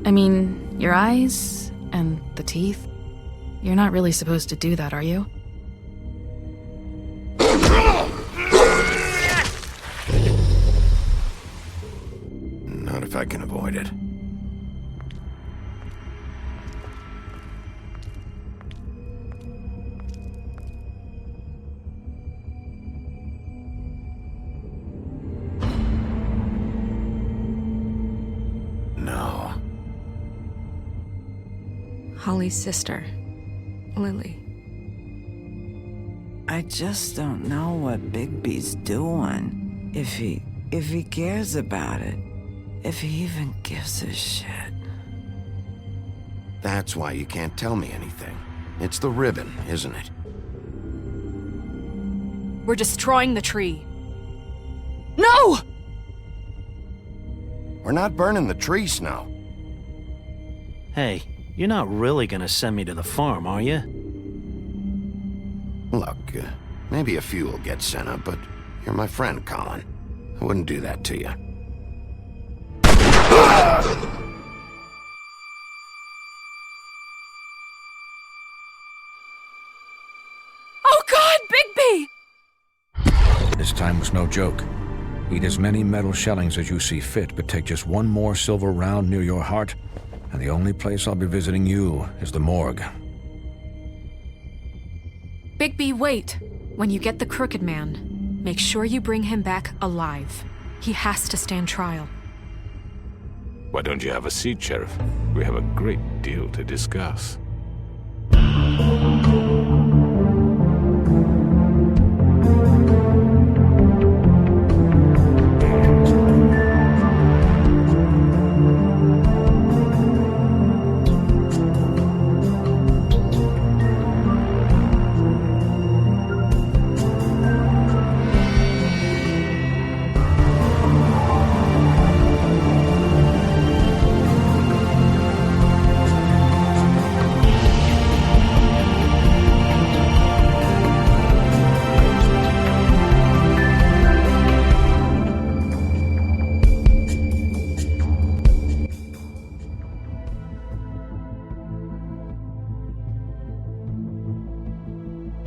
I mean, your eyes and the teeth. You're not really supposed to do that, are you? Not if I can avoid it. No. Holly's sister, Lily. I just don't know what Bigby's doing. If he cares about it. If he even gives a shit. That's why you can't tell me anything. It's the ribbon, isn't it? We're destroying the tree. No! We're not burning the tree, Snow. Hey, you're not really gonna send me to the farm, are you? Look, maybe a few will get sent up, but you're my friend, Colin. I wouldn't do that to you. Oh God, Bigby! This time was no joke. Eat as many metal shellings as you see fit, but take just one more silver round near your heart, and the only place I'll be visiting you is the morgue. Bigby, wait. When you get the Crooked Man, make sure you bring him back alive. He has to stand trial. Why don't you have a seat, Sheriff? We have a great deal to discuss.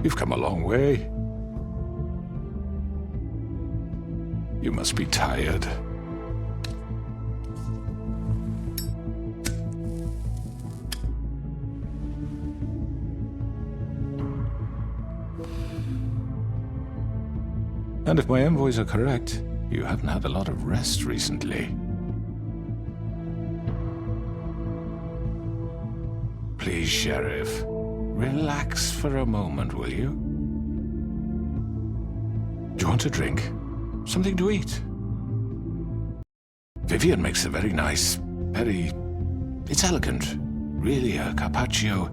You've come a long way. You must be tired. And if my envoys are correct, you haven't had a lot of rest recently. Please, Sheriff. Relax for a moment, will you? Do you want a drink? Something to eat? Vivian makes a very nice, it's elegant. Really a carpaccio.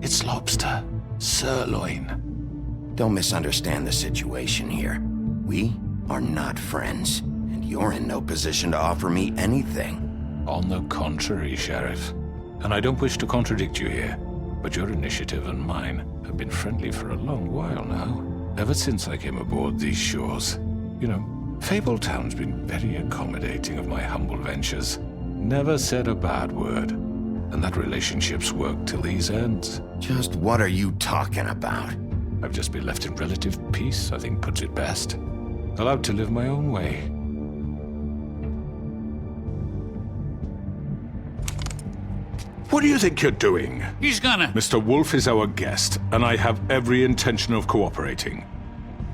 It's lobster. Sirloin. Don't misunderstand the situation here. We are not friends, and you're in no position to offer me anything. On the contrary, Sheriff. And I don't wish to contradict you here. But your initiative and mine have been friendly for a long while now. Ever since I came aboard these shores. You know, Fabletown's been very accommodating of my humble ventures. Never said a bad word. And that relationship's worked till these ends. Just what are you talking about? I've just been left in relative peace, I think puts it best. Allowed to live my own way. What do you think you're doing? He's gonna... Mr. Wolf is our guest, and I have every intention of cooperating.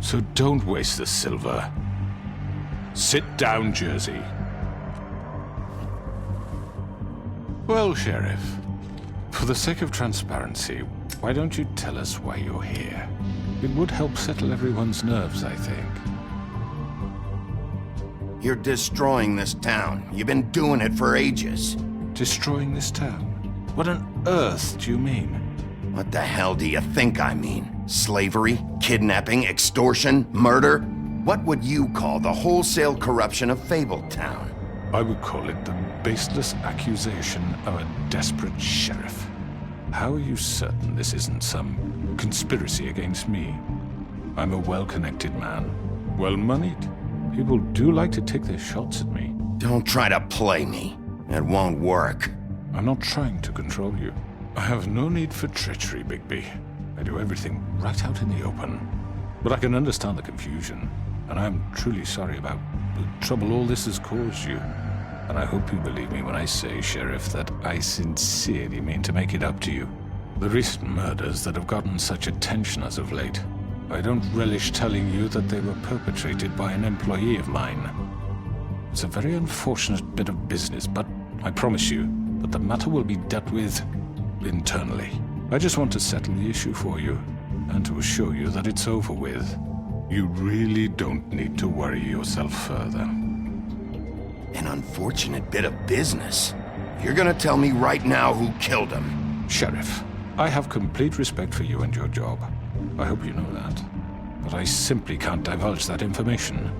So don't waste the silver. Sit down, Jersey. Well, Sheriff, for the sake of transparency, why don't you tell us why you're here? It would help settle everyone's nerves, I think. You're destroying this town. You've been doing it for ages. Destroying this town? What on earth do you mean? What the hell do you think I mean? Slavery? Kidnapping? Extortion? Murder? What would you call the wholesale corruption of Fabletown? I would call it the baseless accusation of a desperate sheriff. How are you certain this isn't some conspiracy against me? I'm a well-connected man, well-moneyed. People do like to take their shots at me. Don't try to play me. It won't work. I'm not trying to control you. I have no need for treachery, Bigby. I do everything right out in the open. But I can understand the confusion, and I am truly sorry about the trouble all this has caused you. And I hope you believe me when I say, Sheriff, that I sincerely mean to make it up to you. The recent murders that have gotten such attention as of late, I don't relish telling you that they were perpetrated by an employee of mine. It's a very unfortunate bit of business, but I promise you that the matter will be dealt with internally. I just want to settle the issue for you, and to assure you that it's over with. You really don't need to worry yourself further. An unfortunate bit of business? You're gonna tell me right now who killed him? Sheriff, I have complete respect for you and your job. I hope you know that. But I simply can't divulge that information.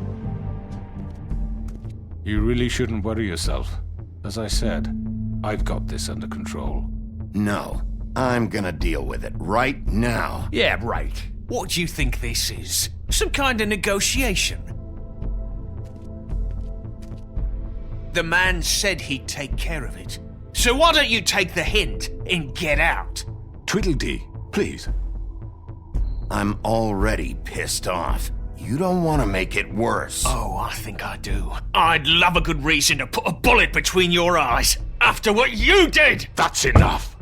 You really shouldn't worry yourself. As I said, I've got this under control. No, I'm gonna deal with it right now. Yeah, right. What do you think this is? Some kind of negotiation? The man said he'd take care of it. So why don't you take the hint and get out? Tweedledee, please. I'm already pissed off. You don't want to make it worse. Oh, I think I do. I'd love a good reason to put a bullet between your eyes after what you did! That's enough!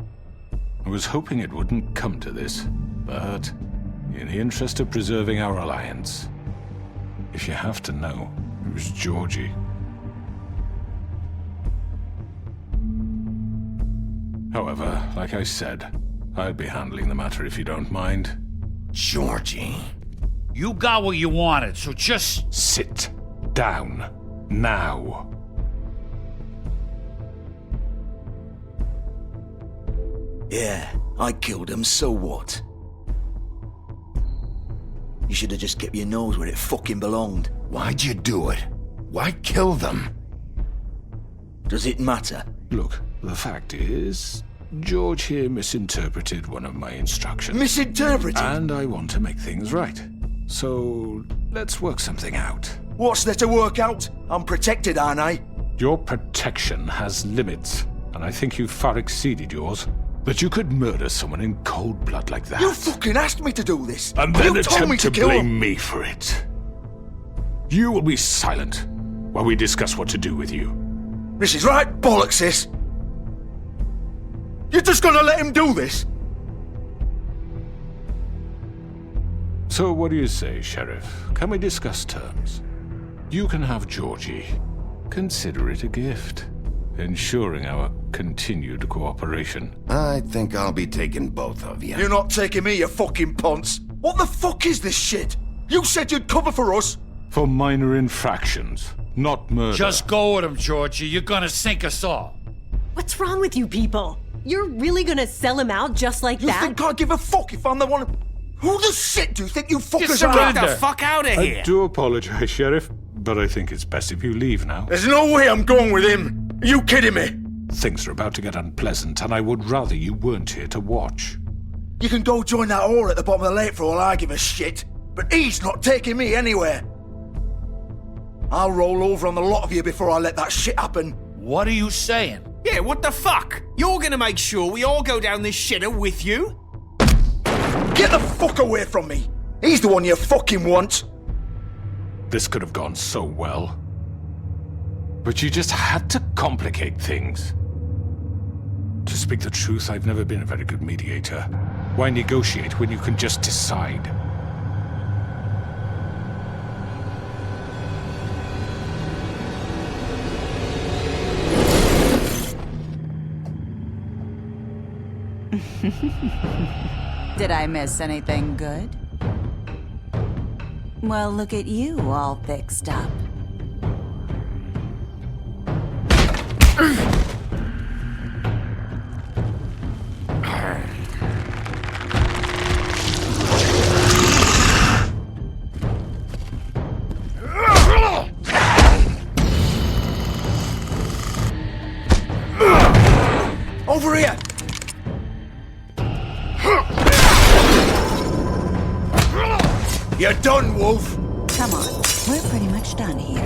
I was hoping it wouldn't come to this, but in the interest of preserving our alliance, if you have to know, it was Georgie. However, like I said, I'd be handling the matter if you don't mind. Georgie. You got what you wanted, so just... Sit down. Now. Yeah, I killed him, so what? You should have just kept your nose where it fucking belonged. Why'd you do it? Why kill them? Does it matter? Look, the fact is, George here misinterpreted one of my instructions. Misinterpreted? And I want to make things right. So, let's work something out. What's there to work out? I'm protected, aren't I? Your protection has limits, and I think you've far exceeded yours. That you could murder someone in cold blood like that. You fucking asked me to do this! And then you told me attempt to to kill blame him. me for it. You will be silent while we discuss what to do with you. This is right bollocks, sis. You're just gonna let him do this? So what do you say, Sheriff? Can we discuss terms? You can have Georgie. Consider it a gift, ensuring our continued cooperation. I think I'll be taking both of you. You're not taking me, you fucking ponce. What the fuck is this shit? You said you'd cover for us. For minor infractions, not murder. Just go with him, Georgie. You're gonna sink us all. What's wrong with you people? You're really gonna sell him out just like You that? think I give a fuck if I'm the one? Who the shit do you think you fuckers Just are? surrender. Get the fuck out of here. I do apologize, Sheriff, but I think it's best if you leave now. There's no way I'm going with him. Are you kidding me? Things are about to get unpleasant, and I would rather you weren't here to watch. You can go join that whore at the bottom of the lake for all I give a shit. But he's not taking me anywhere. I'll roll over on the lot of you before I let that shit happen. What are you saying? Yeah, what the fuck? You're gonna make sure we all go down this shitter with you? Get the fuck away from me! He's the one you fucking want! This could have gone so well. But you just had to complicate things. To speak the truth, I've never been a very good mediator. Why negotiate when you can just decide? Did I miss anything good? Well, look at you all fixed up. Over here! You're done, Wolf! Come on, we're pretty much done here.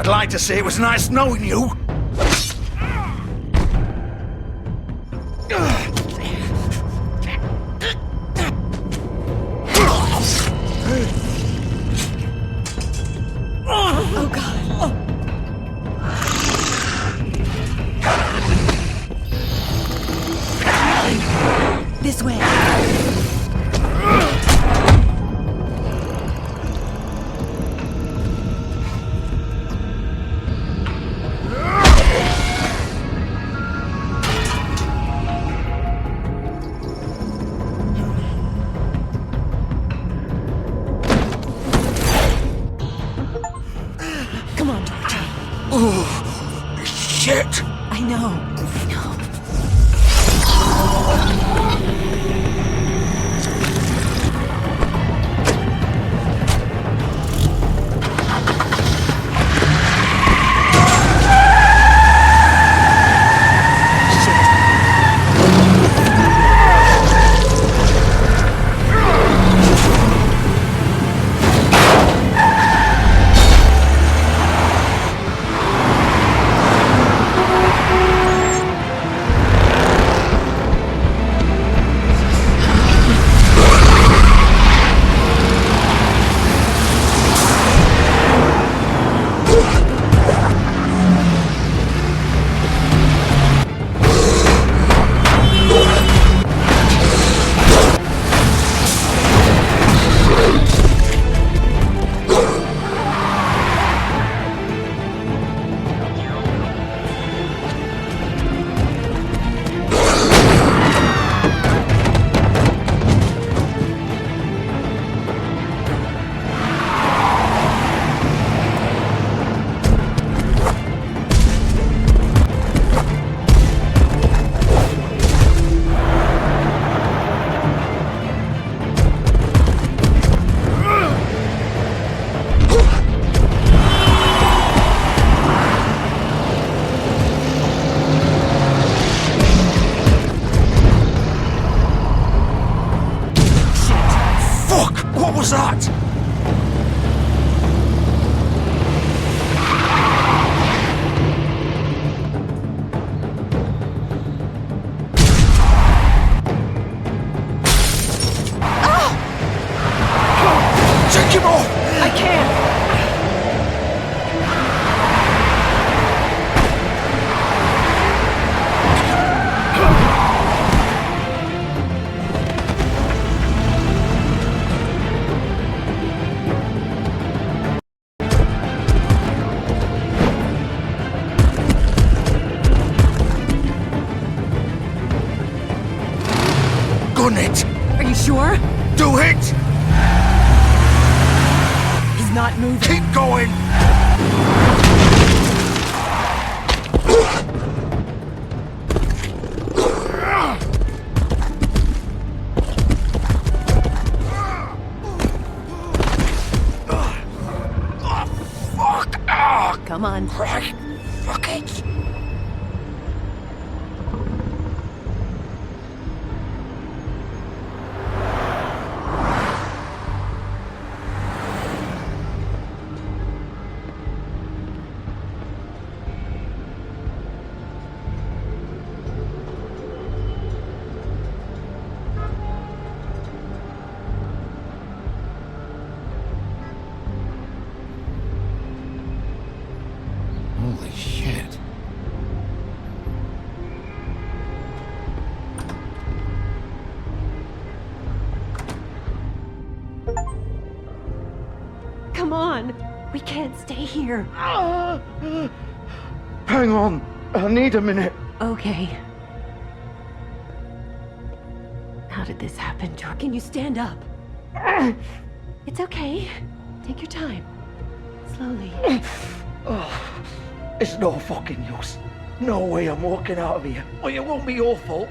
I'd like to say it was nice knowing you. Oh, God. Oh. This way. Come on, Doctor. Oh, shit. I know. What was that? Take him off! I can't! Gun it! Are you sure? Do it! He's not moving. Keep going! Fuck! Come on. Right. Fuck it! Holy shit. Come on. We can't stay here. Hang on. I need a minute. Okay. How did this happen, George? Can you stand up? It's okay. Take your time. Slowly. It's no fucking use. No way I'm walking out of here. Well, it won't be your fault.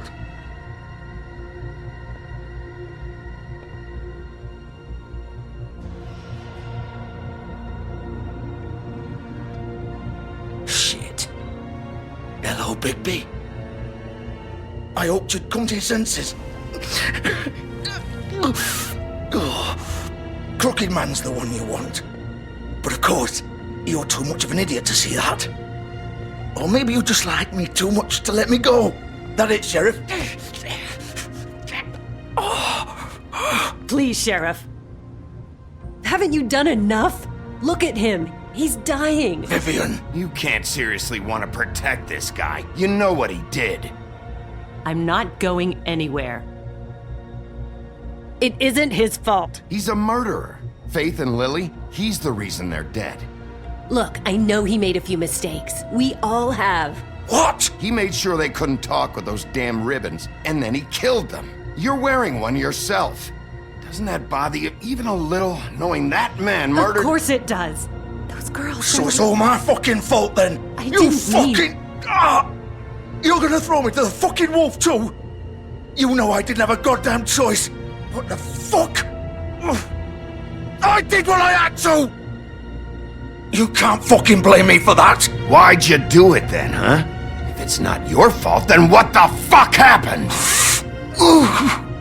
Shit. Hello, Bigby. I hoped you'd come to your senses. Crooked Man's the one you want. But of course, you're too much of an idiot to see that. Or maybe you just like me too much to let me go. That it, Sheriff? Please, Sheriff. Haven't you done enough? Look at him. He's dying. Vivian. You can't seriously want to protect this guy. You know what he did. I'm not going anywhere. It isn't his fault. He's a murderer. Faith and Lily, he's the reason they're dead. Look, I know he made a few mistakes. We all have. What? He made sure they couldn't talk with those damn ribbons, and then he killed them. You're wearing one yourself. Doesn't that bother you even a little, knowing that man murdered— Of course it does. Those girls— So it's all my fucking fault then? I didn't mean— You're gonna throw me to the fucking wolf too? You know I didn't have a goddamn choice. What the fuck? I did what I had to! You can't fucking blame me for that! Why'd you do it then, huh? If it's not your fault, then what the fuck happened?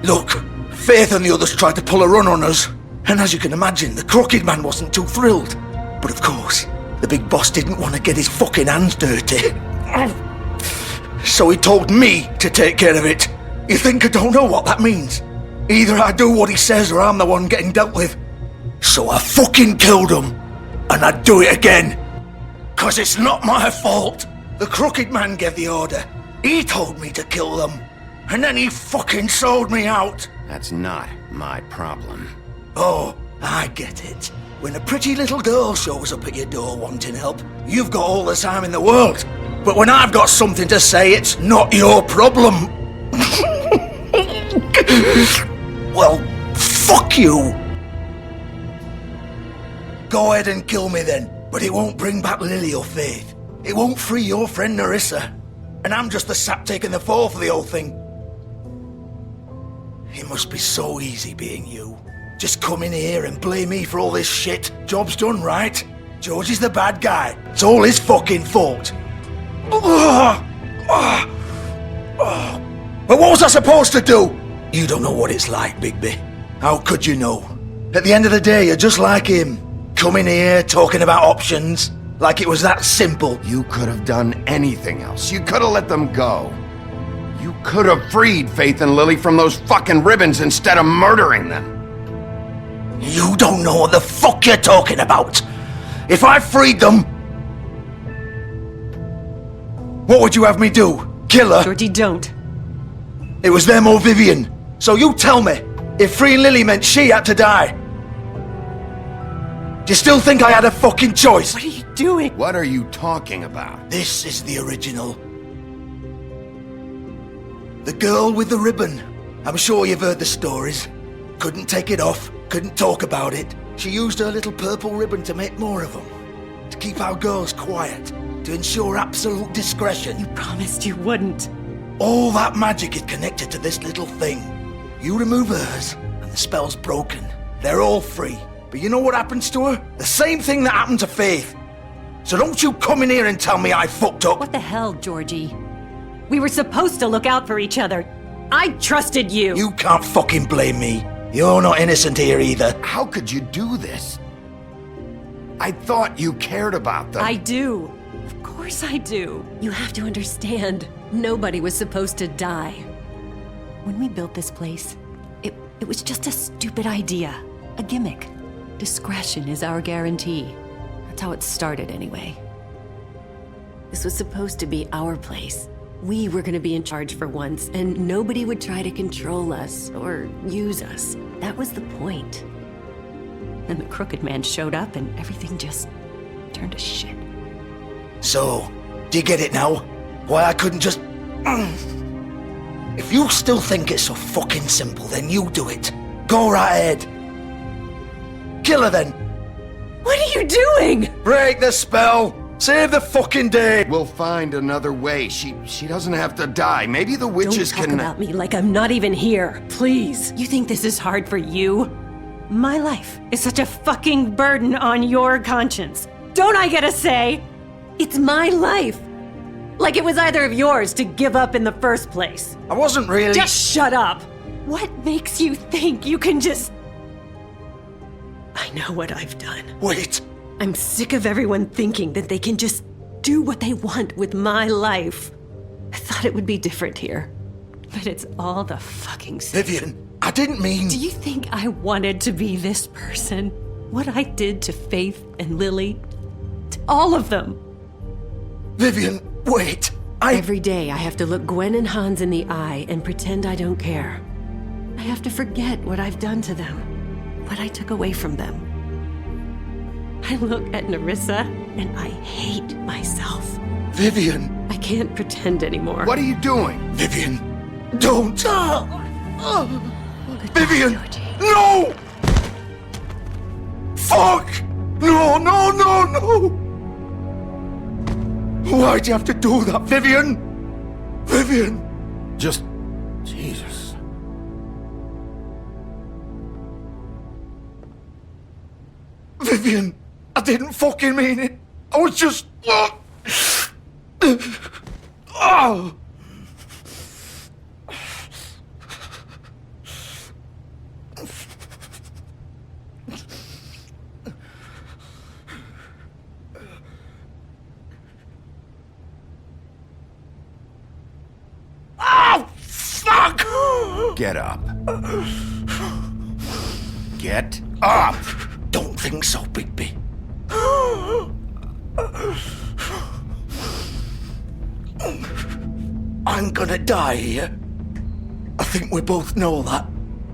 Look, Faith and the others tried to pull a run on us. And as you can imagine, the Crooked Man wasn't too thrilled. But of course, the big boss didn't want to get his fucking hands dirty. So he told me to take care of it. You think I don't know what that means? Either I do what he says or I'm the one getting dealt with. So I fucking killed him. And I'd do it again. 'Cause it's not my fault. The Crooked Man gave the order. He told me to kill them. And then he fucking sold me out. That's not my problem. Oh, I get it. When a pretty little girl shows up at your door wanting help, you've got all the time in the world. But when I've got something to say, it's not your problem. Well, fuck you. Go ahead and kill me then, but it won't bring back Lily or Faith. It won't free your friend Nerissa. And I'm just the sap taking the fall for the whole thing. It must be so easy being you. Just come in here and blame me for all this shit. Job's done, right? George is the bad guy. It's all his fucking fault. But what was I supposed to do? You don't know what it's like, Bigby. How could you know? At the end of the day, you're just like him. Coming here, talking about options, like it was that simple. You could have done anything else. You could have let them go. You could have freed Faith and Lily from those fucking ribbons instead of murdering them. You don't know what the fuck you're talking about. If I freed them, what would you have me do? Kill her? Georgie, don't. It was them or Vivian. So you tell me, if freeing Lily meant she had to die, do you still think I had a fucking choice? What are you doing? What are you talking about? This is the original. The girl with the ribbon. I'm sure you've heard the stories. Couldn't take it off, couldn't talk about it. She used her little purple ribbon to make more of them. To keep our girls quiet. To ensure absolute discretion. You promised you wouldn't. All that magic is connected to this little thing. You remove hers, and the spell's broken. They're all free. But you know what happens to her? The same thing that happened to Faith. So don't you come in here and tell me I fucked up. What the hell, Georgie? We were supposed to look out for each other. I trusted you. You can't fucking blame me. You're not innocent here either. How could you do this? I thought you cared about them. I do. Of course I do. You have to understand. Nobody was supposed to die. When we built this place, it was just a stupid idea. A gimmick. Discretion is our guarantee. That's how it started anyway. This was supposed to be our place. We were gonna be in charge for once, and nobody would try to control us or use us. That was the point. Then the Crooked Man showed up and everything just turned to shit. So, do you get it now? Why I couldn't just... If you still think it's so fucking simple, then you do it. Go right ahead. Kill her then. What are you doing? Break the spell. Save the fucking day. We'll find another way. She doesn't have to die. Maybe the witches Don't talk about me like I'm not even here. Please. You think this is hard for you? My life is such a fucking burden on your conscience. Don't I get a say? It's my life. Like it was either of yours to give up in the first place. I wasn't really... Just shut up. What makes you think you can just... I know what I've done. Wait. I'm sick of everyone thinking that they can just do what they want with my life. I thought it would be different here. But it's all the fucking same. Vivian, I didn't mean... Do you think I wanted to be this person? What I did to Faith and Lily? To all of them? Vivian, wait. Every day I have to look Gwen and Hans in the eye and pretend I don't care. I have to forget what I've done to them, what I took away from them. I look at Nerissa and I hate myself. Vivian! I can't pretend anymore. What are you doing? Vivian, don't! Vivian! No! Fuck! No, no, no, no! Why'd you have to do that, Vivian? Vivian! Just... Jesus. Vivian, I didn't fucking mean it. I was just... Oh! Oh, fuck! Get up. Get up! Don't think so, Bigby. I'm gonna die here. I think we both know that.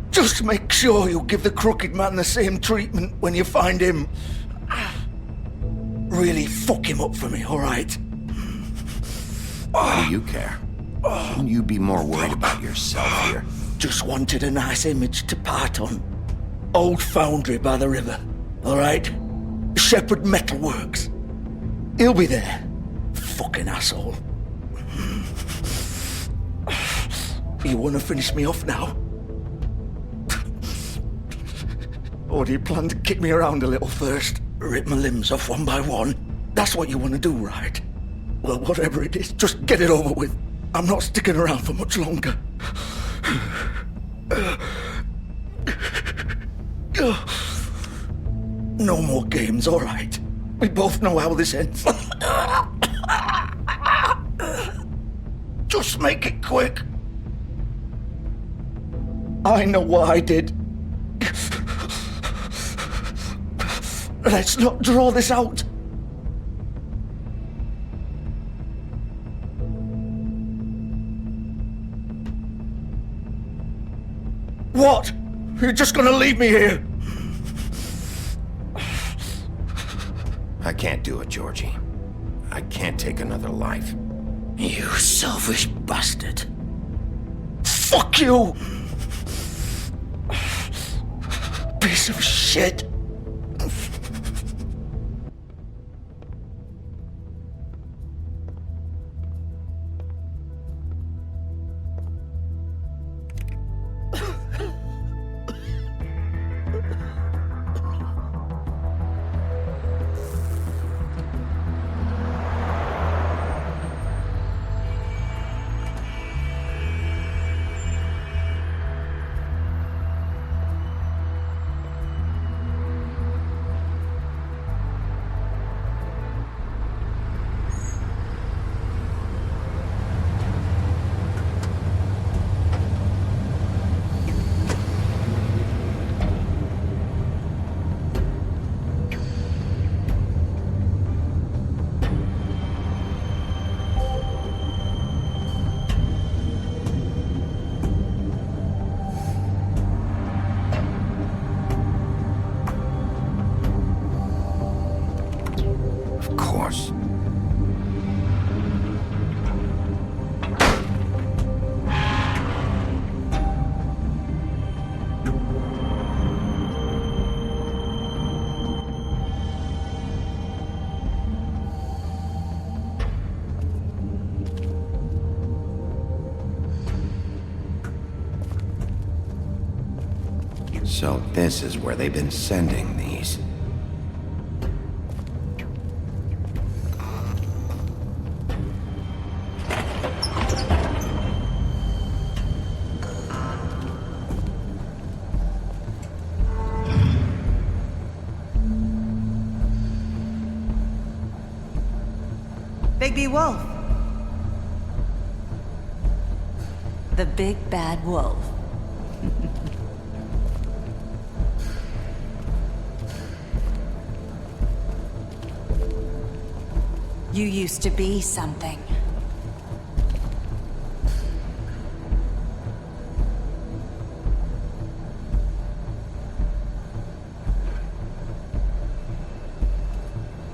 Just make sure you give the crooked man the same treatment when you find him. Really fuck him up for me, alright? Why do you care? Shouldn't you be more worried about yourself here? Just wanted a nice image to part on. Old foundry by the river, alright? Shepherd Metalworks. He'll be there. Fucking asshole. You wanna finish me off now? Or do you plan to kick me around a little first? Rip my limbs off one by one? That's what you wanna do, right? Well, whatever it is, just get it over with. I'm not sticking around for much longer. No more games, all right? We both know how this ends. Just make it quick. I know what I did. Let's not draw this out. What? You're just gonna leave me here? I can't do it, Georgie. I can't take another life. You selfish bastard. Fuck you! Piece of shit. Of course. So this is where they've been sending these. Bigby Wolf. The big bad wolf. You used to be something.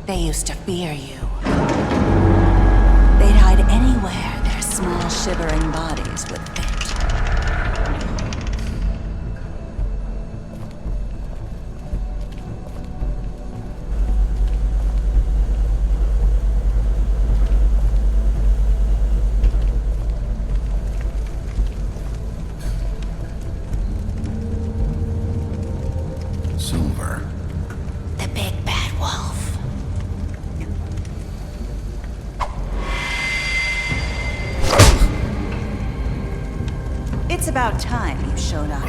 They used to fear you. They'd hide anywhere their small, shivering bodies would fit. Silver. The big bad wolf. It's about time you showed up.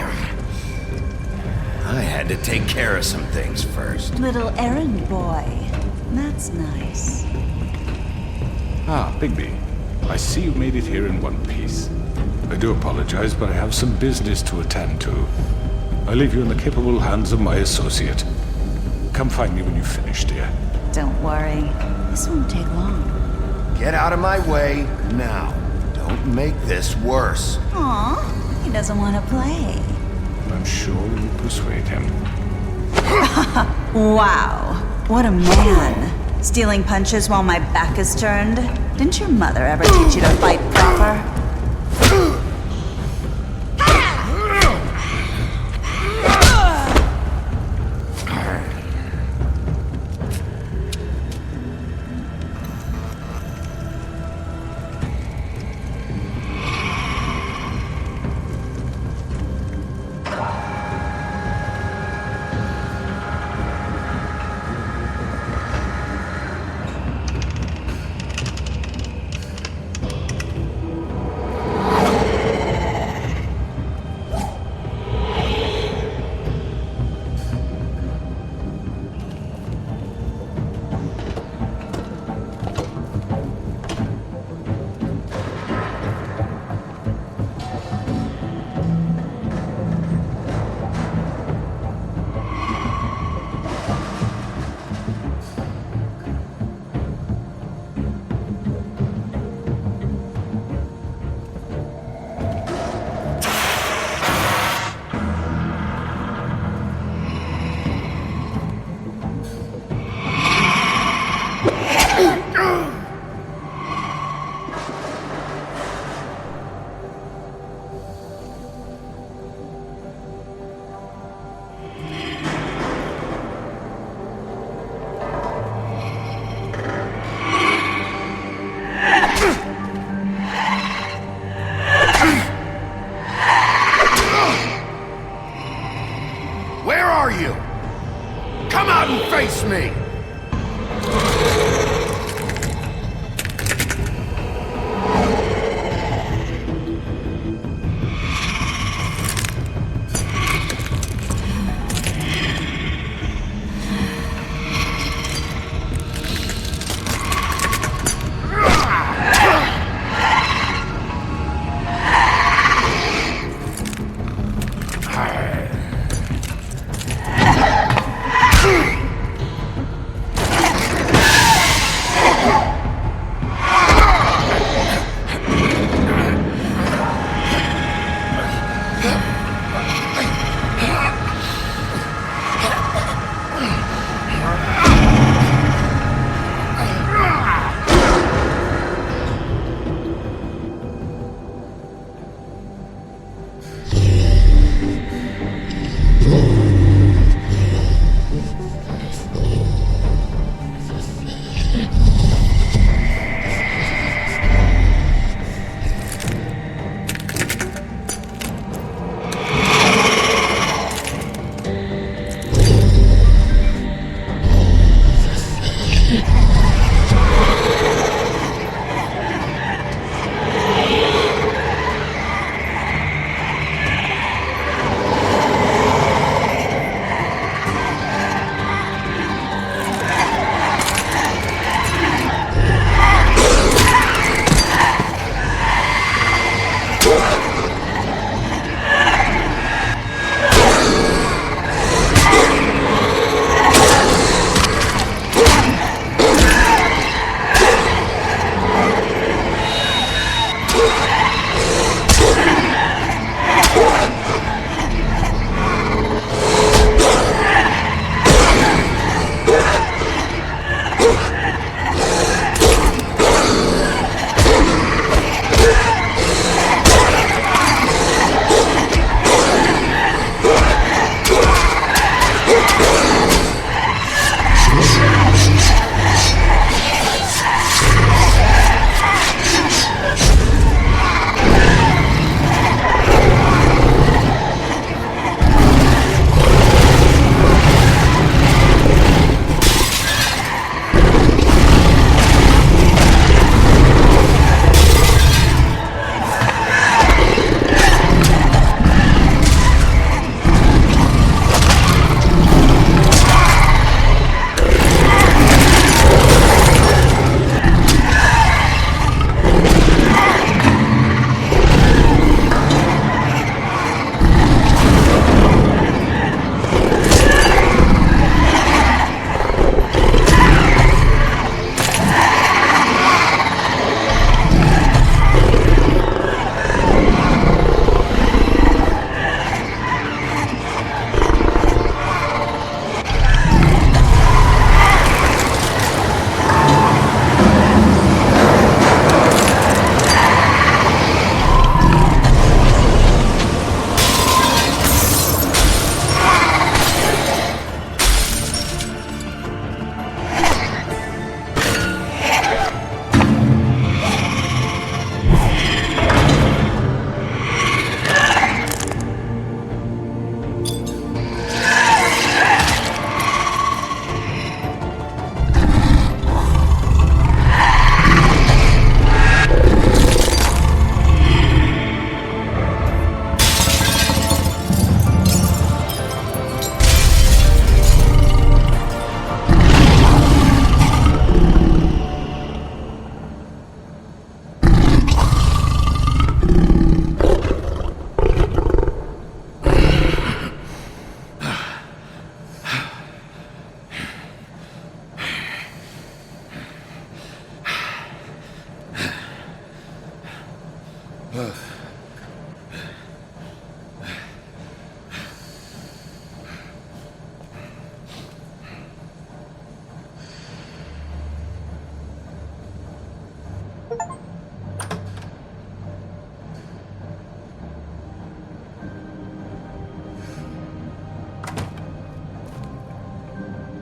I had to take care of some things first. Little errand boy. That's nice. Ah, Bigby. I see you made it here in one piece. I do apologize, but I have some business to attend to. I leave you in the capable hands of my associate. Come find me when you've finished, dear. Don't worry. This won't take long. Get out of my way now. Don't make this worse. Aw, he doesn't want to play. I'm sure you'll persuade him. Wow, what a man. Stealing punches while my back is turned? Didn't your mother ever teach you to fight proper? Where are you? Come out and face me!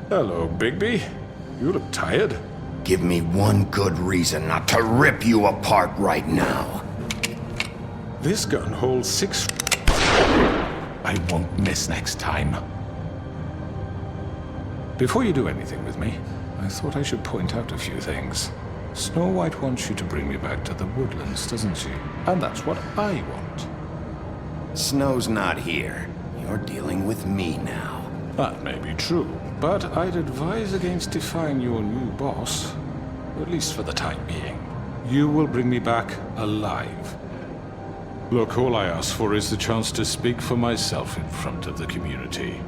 Hello, Bigby. You look tired. Give me one good reason not to rip you apart right now. This gun holds 6... I won't miss next time. Before you do anything with me, I thought I should point out a few things. Snow White wants you to bring me back to the woodlands, doesn't she? And that's what I want. Snow's not here. You're dealing with me now. That may be true, but I'd advise against defying your new boss, at least for the time being. You will bring me back alive. Look, all I ask for is the chance to speak for myself in front of the community.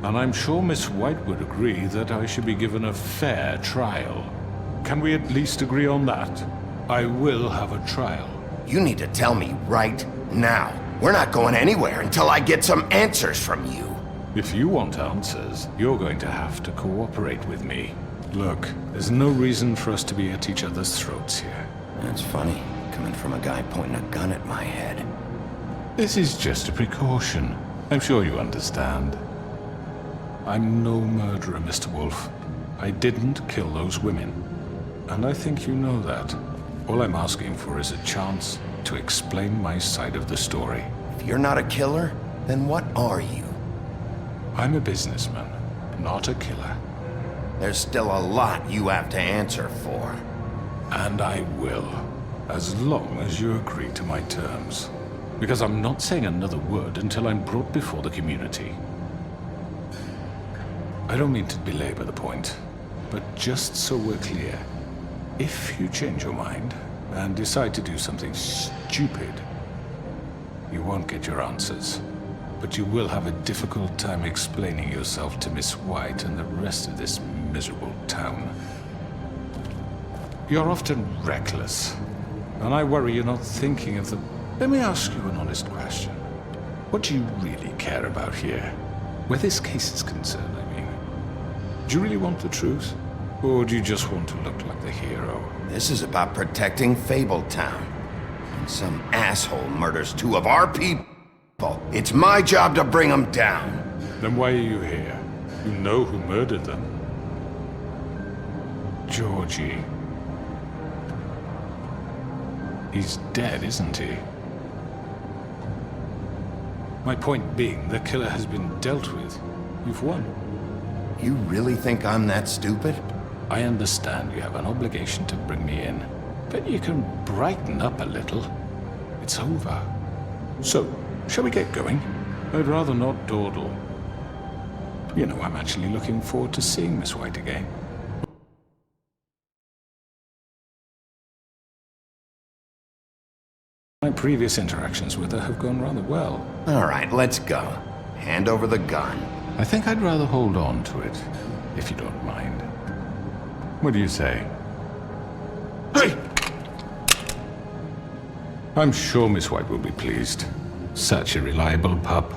And I'm sure Miss White would agree that I should be given a fair trial. Can we at least agree on that? I will have a trial. You need to tell me right now. We're not going anywhere until I get some answers from you. If you want answers, you're going to have to cooperate with me. Look, there's no reason for us to be at each other's throats here. That's funny, coming from a guy pointing a gun at my head. This is just a precaution. I'm sure you understand. I'm no murderer, Mr. Wolf. I didn't kill those women. And I think you know that. All I'm asking for is a chance to explain my side of the story. If you're not a killer, then what are you? I'm a businessman, not a killer. There's still a lot you have to answer for. And I will, as long as you agree to my terms. Because I'm not saying another word until I'm brought before the community. I don't mean to belabor the point, but just so we're clear, if you change your mind and decide to do something stupid, you won't get your answers. But you will have a difficult time explaining yourself to Miss White and the rest of this miserable town. You're often reckless, and I worry you're not thinking of the... Let me ask you an honest question. What do you really care about here? Where this case is concerned, I mean. Do you really want the truth? Or do you just want to look like the hero? This is about protecting Fabletown. And some asshole murders two of our people. It's my job to bring them down. Then why are you here? You know who murdered them. Georgie. He's dead, isn't he? My point being, the killer has been dealt with. You've won. You really think I'm that stupid? I understand you have an obligation to bring me in, but you can brighten up a little. It's over. So, shall we get going? I'd rather not dawdle. You know, I'm actually looking forward to seeing Miss White again. My previous interactions with her have gone rather well. All right, let's go. Hand over the gun. I think I'd rather hold on to it, if you don't mind. What do you say? Hey! I'm sure Miss White will be pleased. Such a reliable pup.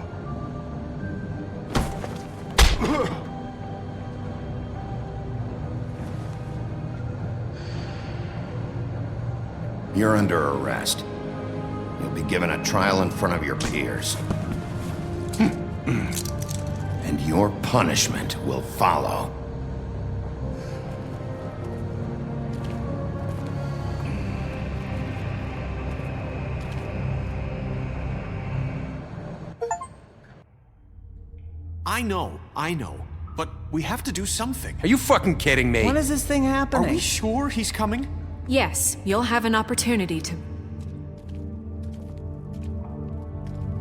You're under arrest. You'll be given a trial in front of your peers. And your punishment will follow. I know. But we have to do something. Are you fucking kidding me? When is this thing happening? Are we sure he's coming? Yes, you'll have an opportunity to...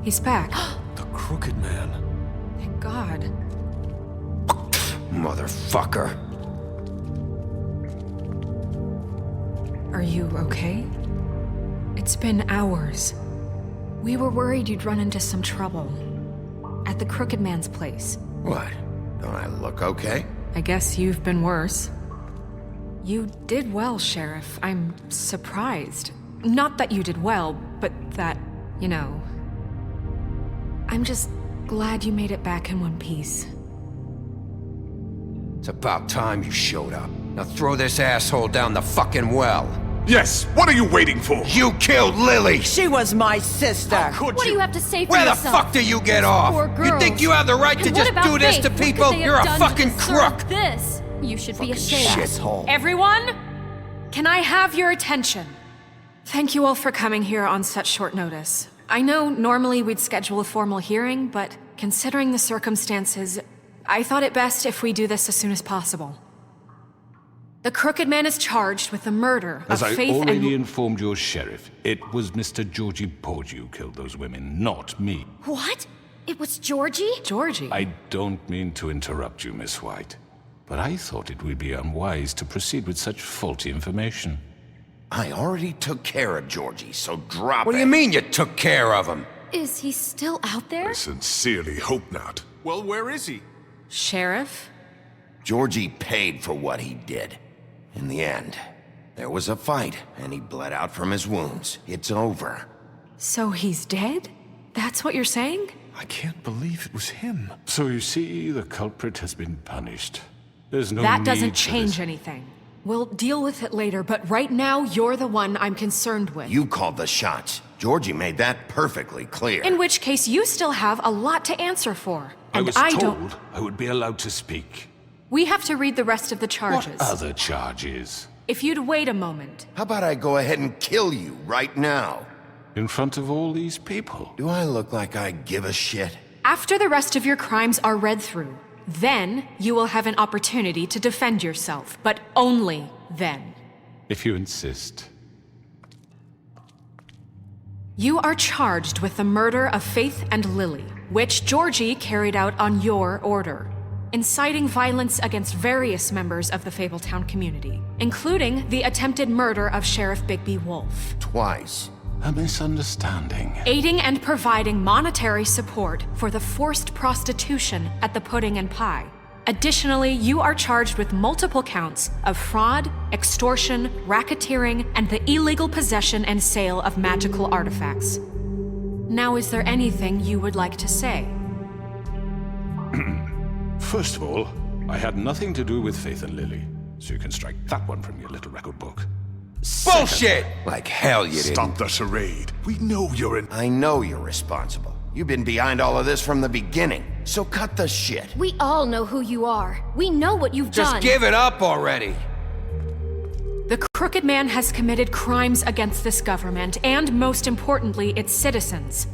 He's back. The Crooked Man. Thank God. Motherfucker. Are you okay? It's been hours. We were worried you'd run into some trouble. At the Crooked Man's place. What? Don't I look okay? I guess you've been worse. You did well, Sheriff. I'm surprised. Not that you did well, but but that, you know... I'm just glad you made it back in one piece. It's about time you showed up. Now throw this asshole down the fucking well. Yes, what are you waiting for? You killed Lily! She was my sister! What do you have to say for Where yourself? the fuck do you get off? Poor You girls. think you have the right to And just what about do this Faith? to What could people? they have You're a done to fucking deserve crook! This. You should be ashamed. Shithole. Everyone, can I have your attention? Thank you all for coming here on such short notice. I know normally we'd schedule a formal hearing, but considering the circumstances, I thought it best if we do this as soon as possible. The Crooked Man is charged with the murder As of I Faith already and... informed your sheriff, it was Mr. Georgie Porgy who killed those women, not me. What? It was Georgie? Georgie? I don't mean to interrupt you, Miss White, but I thought it would be unwise to proceed with such faulty information. I already took care of Georgie, so drop it. What do you mean you took care of him? Is he still out there? I sincerely hope not. Well, where is he? Sheriff? Georgie paid for what he did. In the end, there was a fight, and he bled out from his wounds. It's over. So he's dead? That's what you're saying? I can't believe it was him. So you see, the culprit has been punished. There's no That need doesn't for change this. anything. We'll deal with it later, but right now, you're the one I'm concerned with. You called the shots. Georgie made that perfectly clear. In which case, you still have a lot to answer for. I And was don't... told I would be allowed to speak. We have to read the rest of the charges. What other charges? If you'd wait a moment. How about I go ahead and kill you right now? In front of all these people? Do I look like I give a shit? After the rest of your crimes are read through, then you will have an opportunity to defend yourself, but only then. If you insist. You are charged with the murder of Faith and Lily, which Georgie carried out on your order, inciting violence against various members of the Fabletown community, including the attempted murder of Sheriff Bigby Wolf. Twice. A misunderstanding. Aiding and providing monetary support for the forced prostitution at the Pudding and Pie. Additionally, you are charged with multiple counts of fraud, extortion, racketeering, and the illegal possession and sale of magical artifacts. Now, is there anything you would like to say? First of all, I had nothing to do with Faith and Lily, so you can strike that one from your little record book. Bullshit! Like hell you didn't. Stop the charade. We know you're in... I know you're responsible. You've been behind all of this from the beginning, so cut the shit. We all know who you are. We know what you've done. Just give it up already. The Crooked Man has committed crimes against this government and, most importantly, its citizens.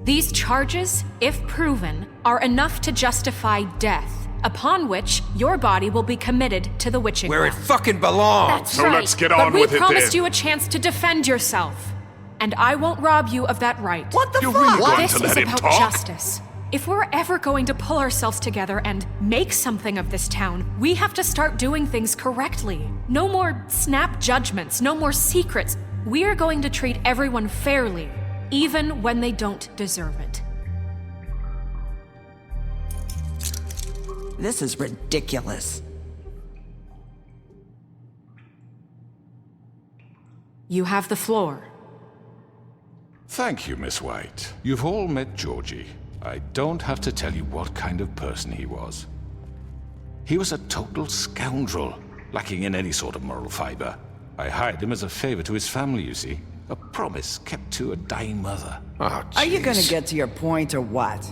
These charges, if proven, are enough to justify death, upon which your body will be committed to the witching Where it ground. fucking belongs. That's So right. let's get on with But we it promised then. you a chance to defend yourself, and I won't rob you of that right. What the You're fuck? really going This to is let him about talk? justice. If we're ever going to pull ourselves together and make something of this town, we have to start doing things correctly. No more snap judgments, no more secrets. We are going to treat everyone fairly, even when they don't deserve it. This is ridiculous. You have the floor. Thank you, Miss White. You've all met Georgie. I don't have to tell you what kind of person he was. He was a total scoundrel, lacking in any sort of moral fiber. I hired him as a favor to his family, you see. A promise kept to a dying mother. Oh, Are you gonna jeez. get to your point or what?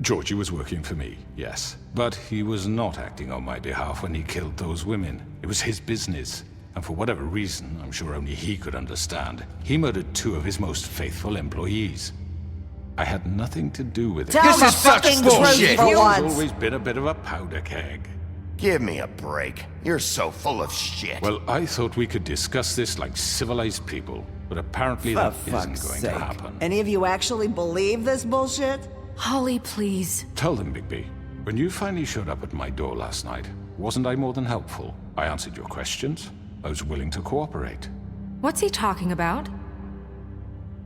Georgie was working for me, yes. But he was not acting on my behalf when he killed those women. It was his business. And for whatever reason, I'm sure only he could understand, he murdered 2 of his most faithful employees. I had nothing to do with it. Tell the fucking truth He's for once. always been a bit of a powder keg. Give me a break. You're so full of shit. Well, I thought we could discuss this like civilized people, but apparently For that fuck's isn't going sake. to happen. Any of you actually believe this bullshit? Holly, please. Tell them, Bigby, when you finally showed up at my door last night, wasn't I more than helpful? I answered your questions. I was willing to cooperate. What's he talking about?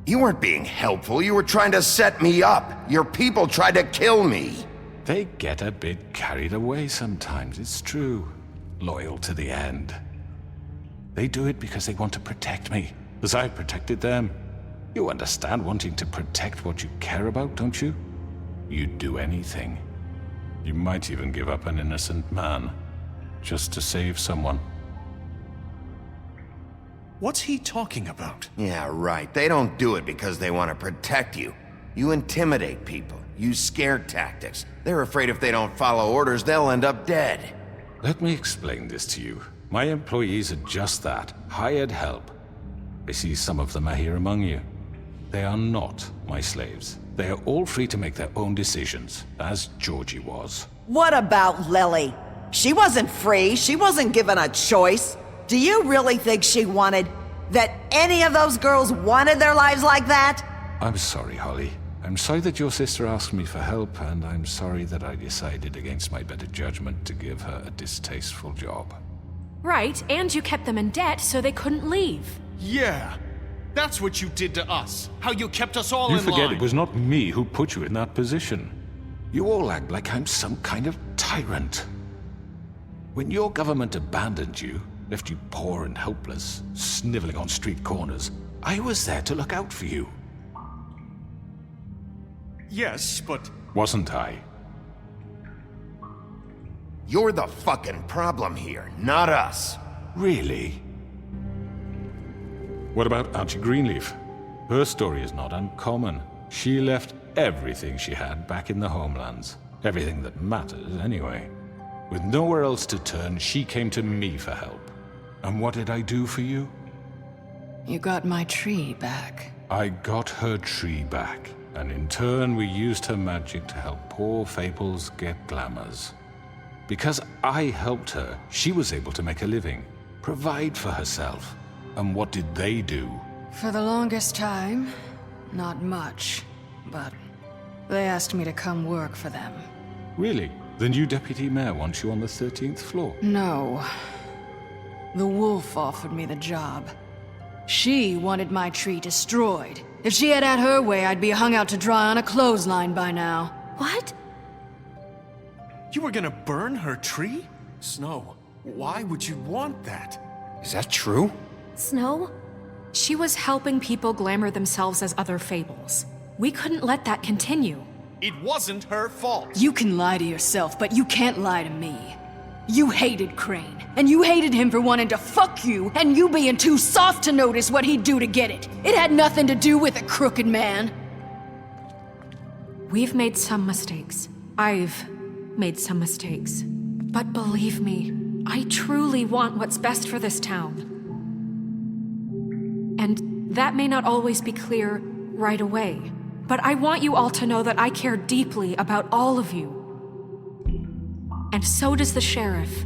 You weren't being helpful. You were trying to set me up. Your people tried to kill me. They get a bit carried away sometimes, it's true. Loyal to the end. They do it because they want to protect me. as I protected them. You understand wanting to protect what you care about, don't you? You'd do anything. You might even give up an innocent man, just to save someone. What's he talking about? Yeah, right. They don't do it because they want to protect you. You intimidate people, use scare tactics. They're afraid if they don't follow orders, they'll end up dead. Let me explain this to you. My employees are just that, hired help. I see some of them are here among you. They are not my slaves. They are all free to make their own decisions, as Georgie was. What about Lily? She wasn't free. She wasn't given a choice. Do you really think she wanted... that any of those girls wanted their lives like that? I'm sorry, Holly. I'm sorry that your sister asked me for help, and I'm sorry that I decided against my better judgment to give her a distasteful job. Right, and you kept them in debt so they couldn't leave. Yeah. That's what you did to us. How you kept us all in line. You forget it was not me who put you in that position. You all act like I'm some kind of tyrant. When your government abandoned you, left you poor and helpless, sniveling on street corners, I was there to look out for you. Yes, but... Wasn't I? You're the fucking problem here, not us. Really? What about Auntie Greenleaf? Her story is not uncommon. She left everything she had back in the homelands. Everything that matters, anyway. With nowhere else to turn, she came to me for help. And what did I do for you? You got my tree back. I got her tree back, and in turn we used her magic to help poor Fables get glamours. Because I helped her, she was able to make a living, provide for herself. And what did they do? For the longest time, not much, but they asked me to come work for them. Really? The new deputy mayor wants you on the 13th floor? No. The wolf offered me the job. She wanted my tree destroyed. If she had her way, I'd be hung out to dry on a clothesline by now. What? You were gonna burn her tree? Snow, why would you want that? Is that true? Snow? She was helping people glamour themselves as other Fables. We couldn't let that continue. It wasn't her fault. You can lie to yourself, but you can't lie to me. You hated Crane, and you hated him for wanting to fuck you, and you being too soft to notice what he'd do to get it. It had nothing to do with a crooked man. We've made some mistakes. I've made some mistakes. But believe me, I truly want what's best for this town. And that may not always be clear right away, but I want you all to know that I care deeply about all of you. And so does the sheriff.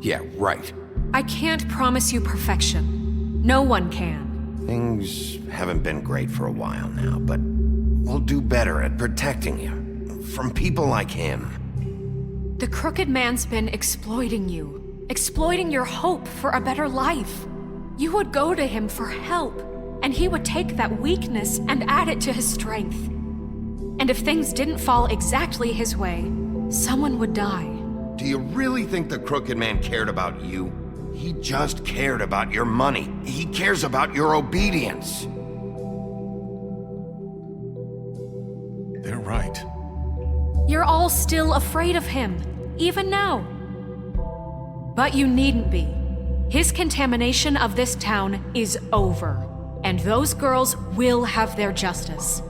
Yeah, right. I can't promise you perfection. No one can. Things haven't been great for a while now, but we'll do better at protecting you. From people like him. The crooked man's been exploiting you. Exploiting your hope for a better life. You would go to him for help, and he would take that weakness and add it to his strength. And if things didn't fall exactly his way, someone would die. Do you really think the crooked man cared about you? He just cared about your money. He cares about your obedience. They're right. You're all still afraid of him, even now. But you needn't be. His contamination of this town is over, and those girls will have their justice.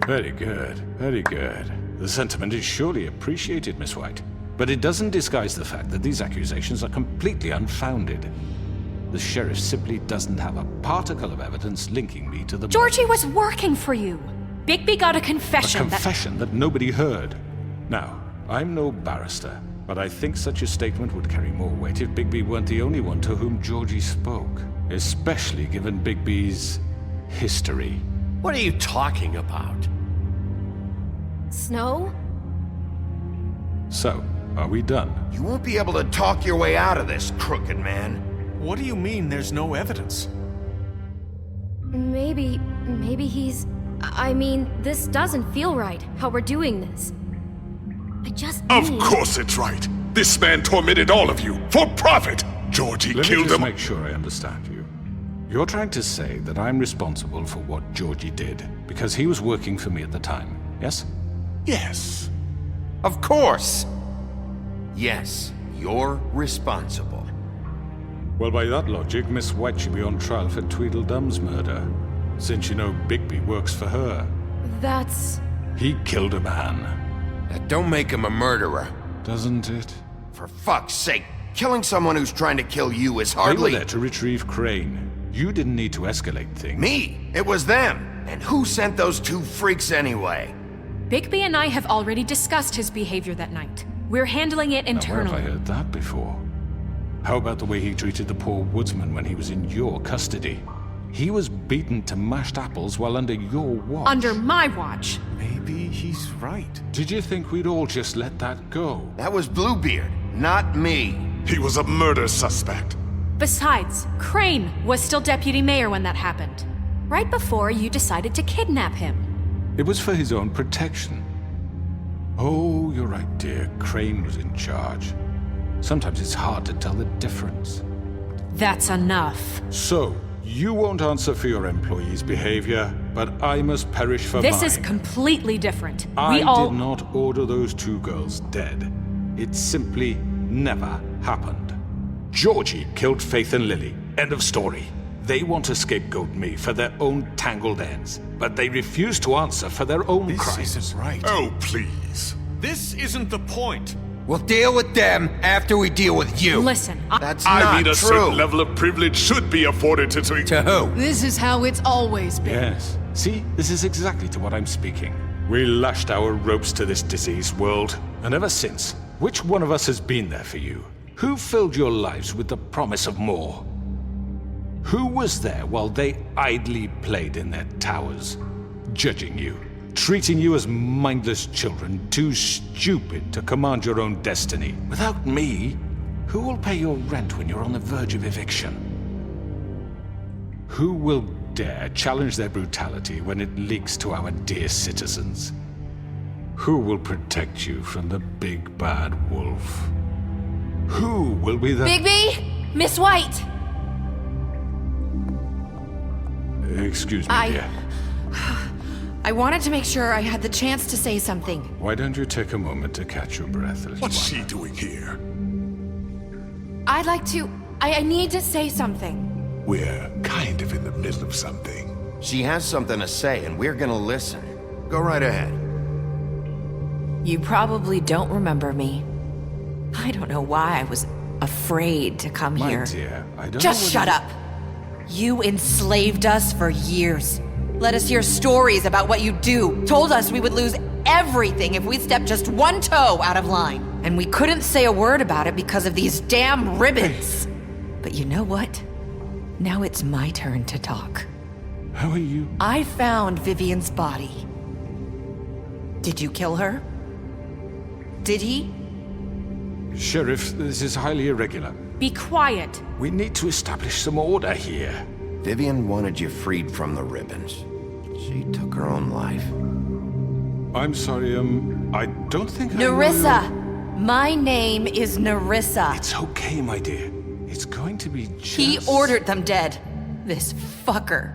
Very good, very good. The sentiment is surely appreciated, Miss White. But it doesn't disguise the fact that these accusations are completely unfounded. The sheriff simply doesn't have a particle of evidence linking me to the... Georgie was working for you. Bigby got a confession. A confession that nobody heard. Now, I'm no barrister, but I think such a statement would carry more weight if Bigby weren't the only one to whom Georgie spoke. Especially given Bigby's history. What are you talking about? Snow? So, are we done? You won't be able to talk your way out of this, crooked man. What do you mean there's no evidence? Maybe he's... I mean, this doesn't feel right, how we're doing this. I just Of need... course it's right. This man tormented all of you for profit. Georgie Let me killed just him. make sure I understand you. You're trying to say that I'm responsible for what Georgie did because he was working for me at the time, yes? Yes. Of course. Yes, you're responsible. Well, by that logic, Miss White should be on trial for Tweedledum's murder, since you know Bigby works for her. That's... He killed a man. That don't make him a murderer. Doesn't it? For fuck's sake, killing someone who's trying to kill you is They were hardly... there to retrieve Crane. You didn't need to escalate things. Me? It was them. And who sent those two freaks anyway? Bigby and I have already discussed his behavior that night. We're handling it Now, where internally. have I heard that before? How about the way he treated the poor woodsman when he was in your custody? He was beaten to mashed apples while under your watch. Under my watch. Maybe he's right. Did you think we'd all just let that go? That was Bluebeard, not me. He was a murder suspect. Besides, Crane was still deputy mayor when that happened. Right before you decided to kidnap him. It was for his own protection. Oh, you're right, dear. Crane was in charge. Sometimes it's hard to tell the difference. That's enough. So, you won't answer for your employees' behavior, but I must perish for This mine. is completely different. I We all... did not order those two girls dead. It simply never happened. Georgie killed Faith and Lily. End of story. They want to scapegoat me for their own tangled ends, but they refuse to answer for their own crimes. This isn't right. Oh, please. This isn't the point. We'll deal with them after we deal with you. Listen, That's I not mean, a true. certain level of privilege should be afforded to... To who? This is how it's always been. Yes. See, this is exactly to what I'm speaking. We lashed our ropes to this diseased world, and ever since, which one of us has been there for you? Who filled your lives with the promise of more? Who was there while they idly played in their towers, judging you, treating you as mindless children, too stupid to command your own destiny? Without me, who will pay your rent when you're on the verge of eviction? Who will dare challenge their brutality when it leaks to our dear citizens? Who will protect you from the big bad wolf? Who will be the... Bigby! Miss White! Excuse me, dear. I wanted to make sure I had the chance to say something. Why don't you take a moment to catch your breath, little What's one? she doing here? I'd like to... I need to say something. We're kind of in the middle of something. She has something to say, and we're gonna listen. Go right ahead. You probably don't remember me. I don't know why I was afraid to come My here. dear, I don't Just know shut up. You enslaved us for years. Let us hear stories about what you do. Told us we would lose everything if we stepped just one toe out of line. And we couldn't say a word about it because of these damn ribbons. But you know what? Now it's my turn to talk. How are you? I found Vivian's body. Did you kill her? Did he? Sheriff, this is highly irregular. Be quiet. We need to establish some order here. Vivian wanted you freed from the ribbons. She took her own life. I'm sorry, I don't think I know Nerissa! your- My name is Nerissa. It's okay, my dear. It's going to be just... He ordered them dead. This fucker.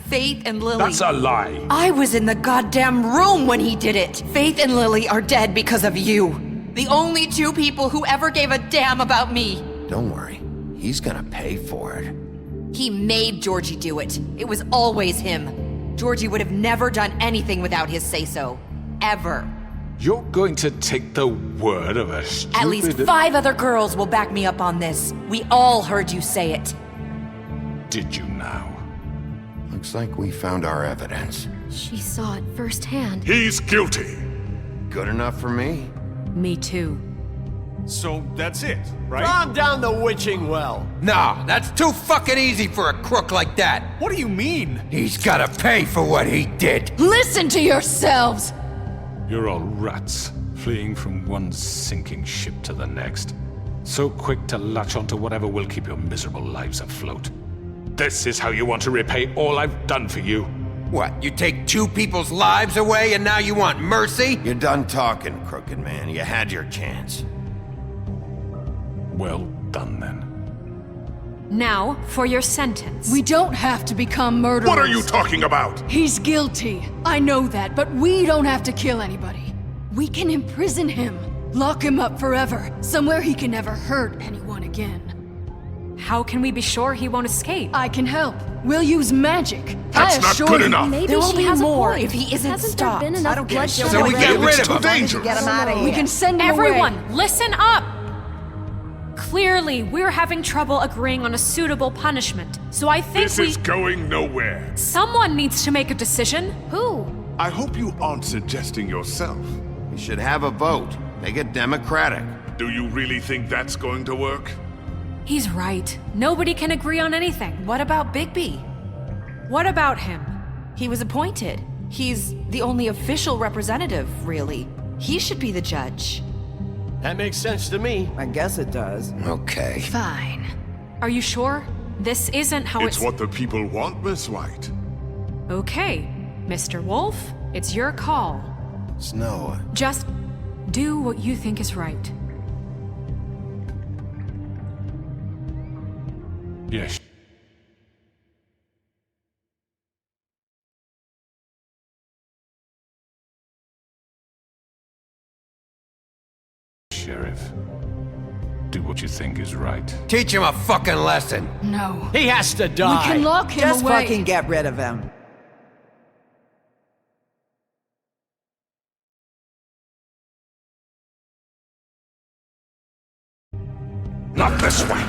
Faith and Lily. That's a lie. I was in the goddamn room when he did it. Faith and Lily are dead because of you. The only two people who ever gave a damn about me. Don't worry. He's gonna pay for it. He made Georgie do it. It was always him. Georgie would have never done anything without his say-so. Ever. You're going to take the word of a stupid... At least 5 other girls will back me up on this. We all heard you say it. Did you now? Looks like we found our evidence. She saw it firsthand. He's guilty. Good enough for me. Me too. So that's it, right? Calm down the witching well. Nah, that's too fucking easy for a crook like that. What do you mean? He's gotta pay for what he did. Listen to yourselves! You're all rats, fleeing from one sinking ship to the next. So quick to latch onto whatever will keep your miserable lives afloat. This is how you want to repay all I've done for you? What, you take 2 people's lives away and now you want mercy? You're done talking, crooked man. You had your chance. Well done, then. Now, for your sentence. We don't have to become murderers. What are you talking about? He's guilty. I know that, but we don't have to kill anybody. We can imprison him. Lock him up forever. Somewhere he can never hurt anyone again. How can we be sure he won't escape? I can help. We'll use magic. That's not good enough. Maybe there will she be has more a point. if he isn't Hasn't stopped. There been enough bloodshed So we already? get rid of It's too him. dangerous. Get him out of here. We can send him Everyone, away. listen up! Clearly, we're having trouble agreeing on a suitable punishment, so I think This is going nowhere. Someone needs to make a decision. Who? I hope you aren't suggesting yourself. We should have a vote. Make it democratic. Do you really think that's going to work? He's right. Nobody can agree on anything. What about Bigby? What about him? He was appointed. He's the only official representative, really. He should be the judge. That makes sense to me. I guess it does. Okay. Fine. Are you sure? This isn't how It's what the people want, Miss White. Okay, Mr. Wolf, it's your call. Snow. Just do what you think is right. Yes. Sheriff, do what you think is right. Teach him a fucking lesson. No. He has to die. We can lock him Just away. fucking get rid of him. Not this way.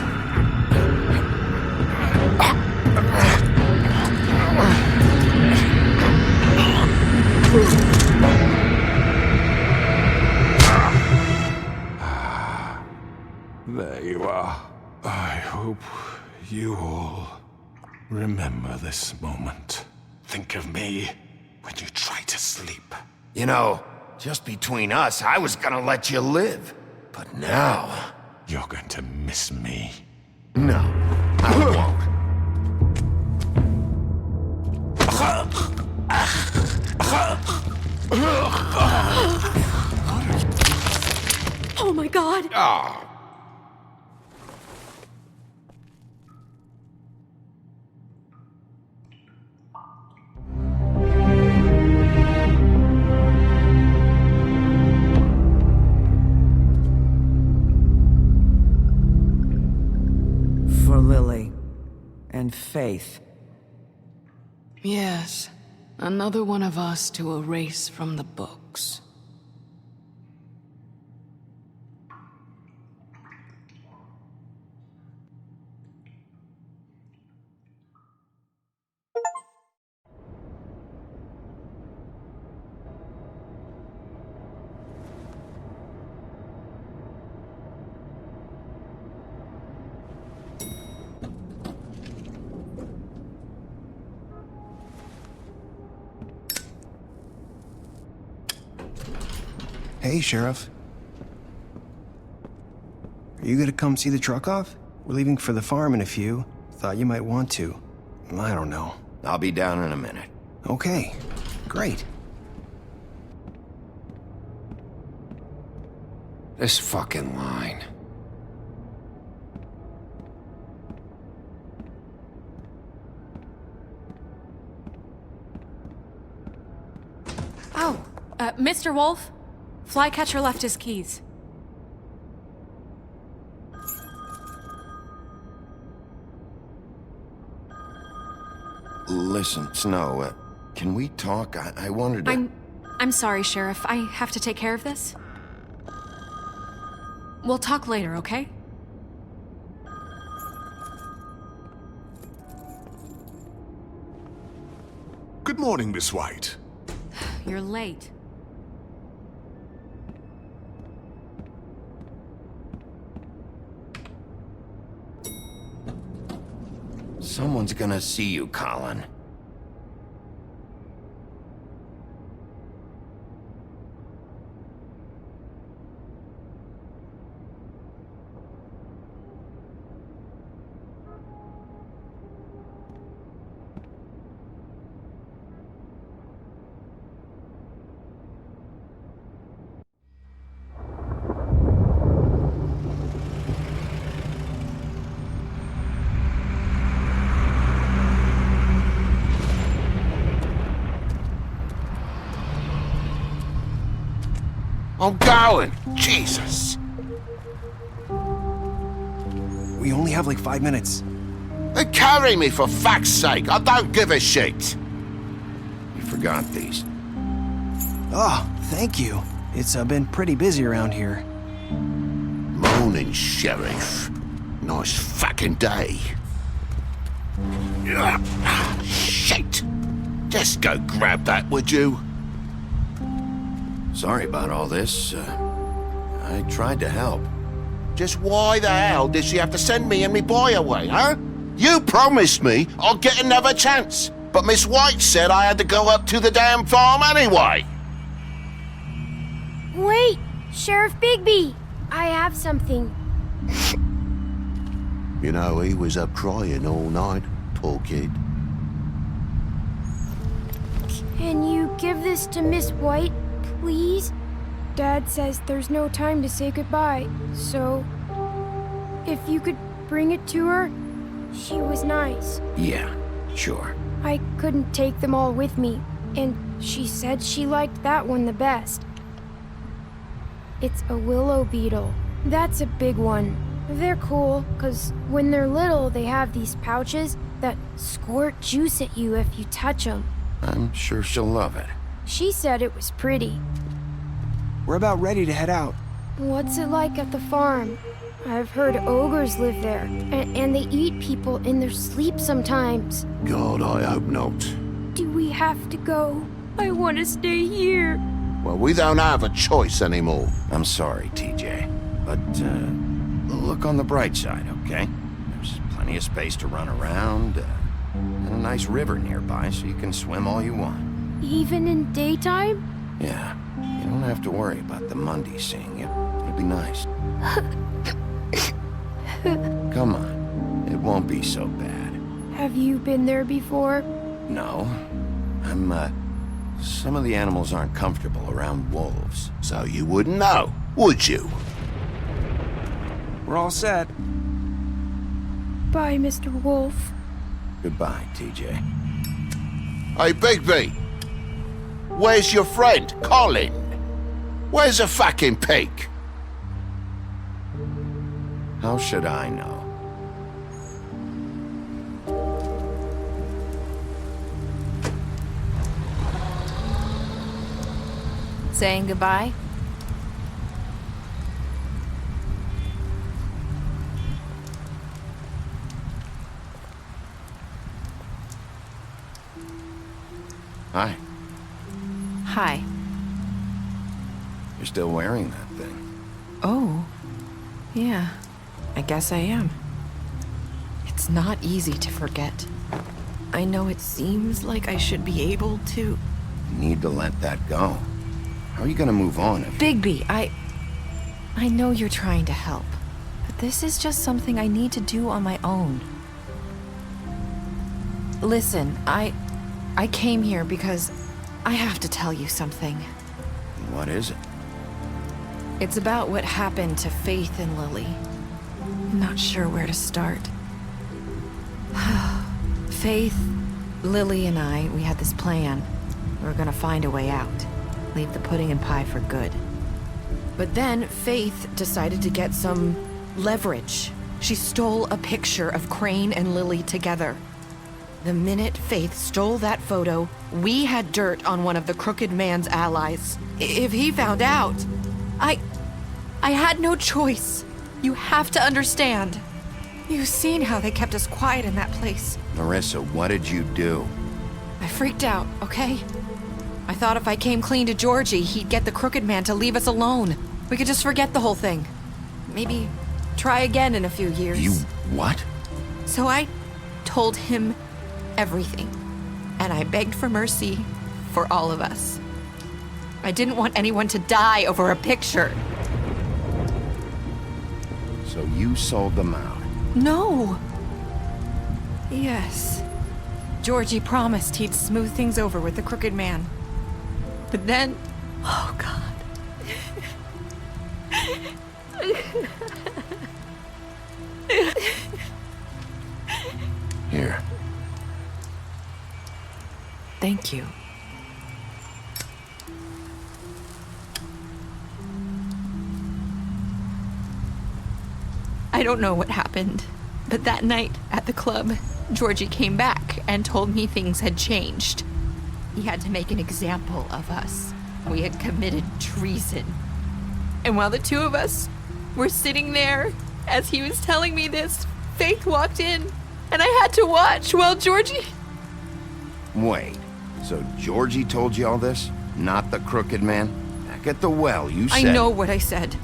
There you are. I hope you all remember this moment. Think of me when you try to sleep. You know, just between us, I was gonna let you live. But now... You're going to miss me. No, I won't. Oh my god! Ah. For Lily. And Faith. Yes. Another one of us to erase from the books. Hey, Sheriff. Are you gonna come see the truck off? We're leaving for the farm in a few. Thought you might want to. I don't know. I'll be down in a minute. Okay, great. This fucking line. Oh, Mr. Wolf, Flycatcher left his keys. Listen, Snow, can we talk? I wanted to... I'm sorry, Sheriff. I have to take care of this. We'll talk later, okay? Good morning, Miss White. You're late. Someone's gonna see you, Colin. I'm going. Jesus. We only have like 5 minutes. Then carry me for fuck's sake. I don't give a shit. You forgot these. Oh, thank you. It's been pretty busy around here. Morning, Sheriff. Nice fucking day. Shit. Just go grab that, would you? Sorry about all this. I tried to help. Just why the hell did she have to send me and me boy away, huh? You promised me I'd get another chance, but Miss White said I had to go up to the damn farm anyway. Wait! Sheriff Bigby! I have something. You know, he was up crying all night, poor kid. Can you give this to Miss White, please? Dad says there's no time to say goodbye, so if you could bring it to her, she was nice. Yeah, sure. I couldn't take them all with me, and she said she liked that one the best. It's a willow beetle. That's a big one. They're cool, 'cause when they're little, they have these pouches that squirt juice at you if you touch them. I'm sure she'll love it. She said it was pretty. We're about ready to head out. What's it like at the farm? I've heard ogres live there, and they eat people in their sleep sometimes. God, I hope not. Do we have to go? I want to stay here. Well, we don't have a choice anymore. I'm sorry, TJ. But, look on the bright side, okay? There's plenty of space to run around, and a nice river nearby so you can swim all you want. Even in daytime? Yeah, you don't have to worry about the Mundy seeing you. It'll be nice. Come on, it won't be so bad. Have you been there before? No, some of the animals aren't comfortable around wolves. So you wouldn't know, would you? We're all set. Bye, Mr. Wolf. Goodbye, TJ. Hey, Bigby. Where's your friend, Colin? Where's the fucking pig? How should I know? Saying goodbye? Hi. Hi. You're still wearing that thing. Oh. Yeah. I guess I am. It's not easy to forget. I know it seems like I should be able to... You need to let that go. How are you gonna move on if... Bigby, I know you're trying to help, but this is just something I need to do on my own. Listen, I came here because I have to tell you something. What is it? It's about what happened to Faith and Lily. I'm not sure where to start. Faith, Lily, and I, we had this plan. We were gonna find a way out. Leave the pudding and pie for good. But then Faith decided to get some leverage. She stole a picture of Crane and Lily together. The minute Faith stole that photo, we had dirt on one of the Crooked Man's allies. If he found out, I had no choice. You have to understand. You've seen how they kept us quiet in that place. Marissa, what did you do? I freaked out, okay? I thought if I came clean to Georgie, he'd get the Crooked Man to leave us alone. We could just forget the whole thing. Maybe try again in a few years. You what? So I told him everything. And I begged for mercy for all of us. I didn't want anyone to die over a picture. So you sold them out? No. Yes. Georgie promised he'd smooth things over with the Crooked Man. But then... Oh, God. Here. Thank you. I don't know what happened, but that night at the club, Georgie came back and told me things had changed. He had to make an example of us. We had committed treason. And while the two of us were sitting there, as he was telling me this, Faith walked in, and I had to watch while Georgie... Wait, so Georgie told you all this? Not the crooked man? Back at the well, you said... I know what I said.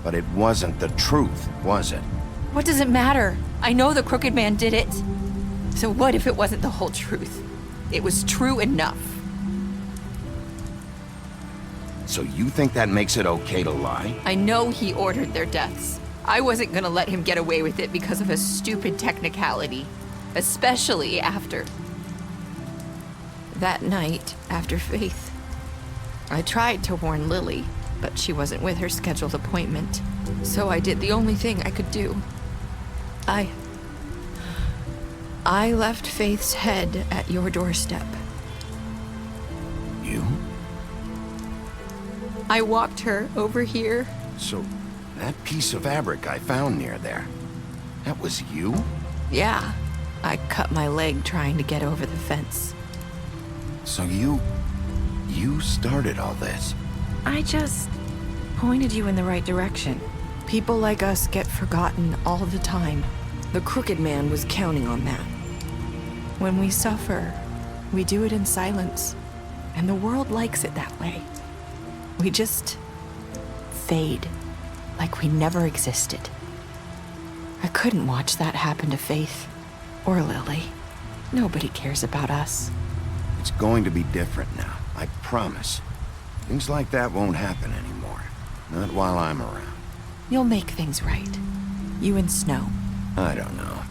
But it wasn't the truth, was it? What does it matter? I know the crooked man did it. So what if it wasn't the whole truth? It was true enough. So you think that makes it okay to lie? I know he ordered their deaths. I wasn't gonna let him get away with it because of a stupid technicality. Especially after... that night, after Faith. I tried to warn Lily, but she wasn't with her scheduled appointment. So I did the only thing I could do. I left Faith's head at your doorstep. You? I walked her over here. So, that piece of fabric I found near there, that was you? Yeah, I cut my leg trying to get over the fence. So you started all this? I just pointed you in the right direction. People like us get forgotten all the time. The crooked man was counting on that. When we suffer, we do it in silence, and the world likes it that way. We just fade, like we never existed. I couldn't watch that happen to Faith, or Lily. Nobody cares about us. It's going to be different now, I promise. Things like that won't happen anymore. Not while I'm around. You'll make things right. You and Snow. I don't know.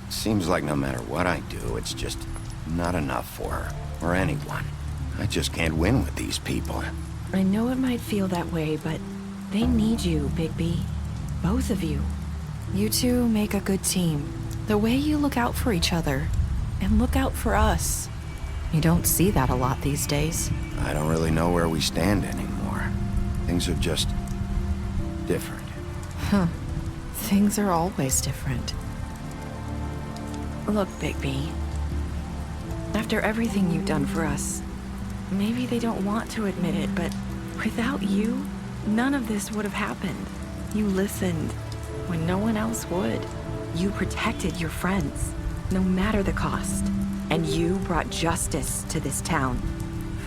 Seems like no matter what I do, it's just not enough for her, or anyone. I just can't win with these people. I know it might feel that way, but they need you, Bigby. Both of you. You two make a good team. The way you look out for each other, and look out for us. You don't see that a lot these days. I don't really know where we stand anymore. Things are just different. Huh. Things are always different. Look, Bigby. After everything you've done for us, maybe they don't want to admit it, but without you, none of this would have happened. You listened when no one else would. You protected your friends, no matter the cost. And you brought justice to this town.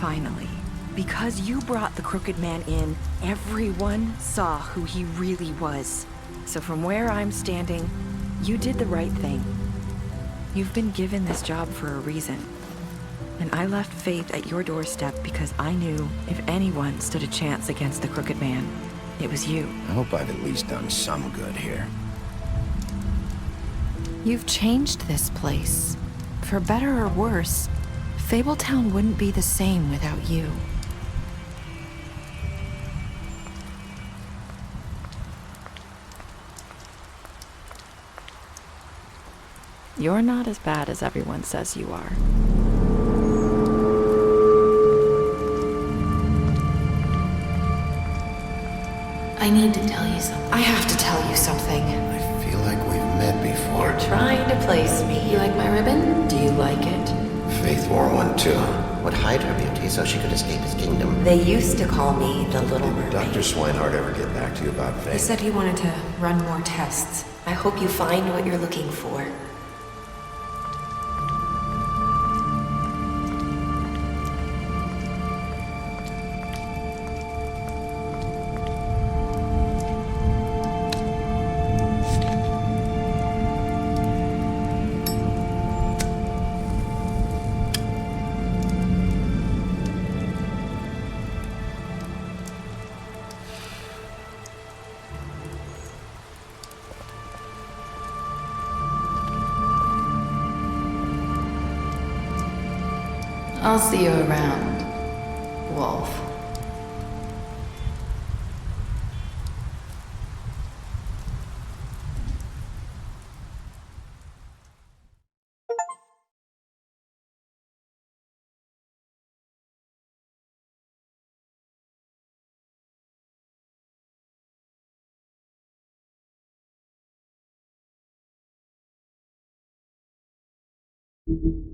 Finally. Because you brought the crooked man in, everyone saw who he really was. So from where I'm standing, you did the right thing. You've been given this job for a reason. And I left Faith at your doorstep because I knew if anyone stood a chance against the crooked man, it was you. I hope I've at least done some good here. You've changed this place. For better or worse, Fabletown wouldn't be the same without you. You're not as bad as everyone says you are. I need to tell you something. I have to tell you something. I feel like we've met before. You're trying to place me. You like my ribbon? Do you like it? Faith wore one too. Would hide her beauty so she could escape his kingdom. They used to call me the Little Mermaid. Dr. Swinehart ever get back to you about Faith? He said he wanted to run more tests. I hope you find what you're looking for. I'll see you around, Wolf. You